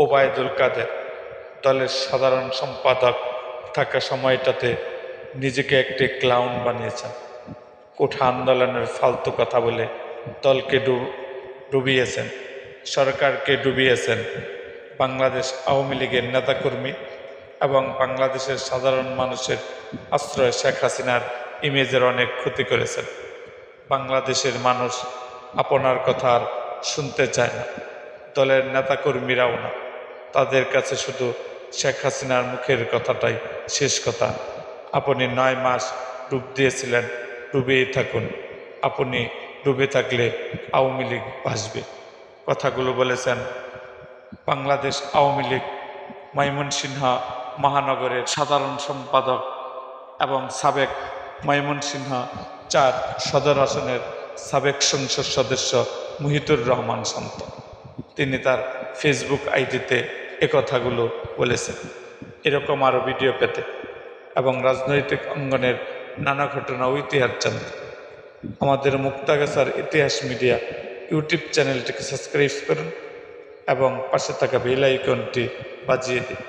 ওবায়দুল কাদের দলের সাধারণ সম্পাদক থাকা সময়টাতে নিজেকে একটি ক্লাউন বানিয়েছেন। কোঠা আন্দোলনের ফালতু কথা বলে দলকে ডুবিয়েছেন, সরকারকে ডুবিয়েছেন। বাংলাদেশ আওয়ামী লীগের নেতাকর্মী এবং বাংলাদেশের সাধারণ মানুষের আশ্রয় শেখ হাসিনার ইমেজের অনেক ক্ষতি করেছেন। বাংলাদেশের মানুষ আপনার কথা আর শুনতে চায় না, দলের নেতাকর্মীরাও না। তাদের কাছে শুধু শেখ হাসিনার মুখের কথাটাই শেষ কথা। আপনি 9 মাস ডুব দিয়েছিলেন, ডুবেই থাকুন। আপনি ডুবে থাকলে আওয়ামী লীগ ভাসবে। কথাগুলো বলেছেন বাংলাদেশ আওয়ামী লীগ ময়মনসিংহ মহানগরের সাধারণ সম্পাদক এবং সাবেক ময়মনসিংহ 4 সদর আসনের সাবেক সংসদ সদস্য মুহিতুর রহমান শান্ত। তিনি তার ফেসবুক আইডিতে কথাগুলো বলেছেন। এরকম আরও ভিডিও পেতে এবং রাজনৈতিক অঙ্গনের নানা ঘটনা ও ইতিহাস জানতে আমাদের মুক্তাগাছার ইতিহাস মিডিয়া ইউটিউব চ্যানেলটিকে সাবস্ক্রাইব করুন এবং পাশে থাকা বেল আইকনটি বাজিয়ে দিন।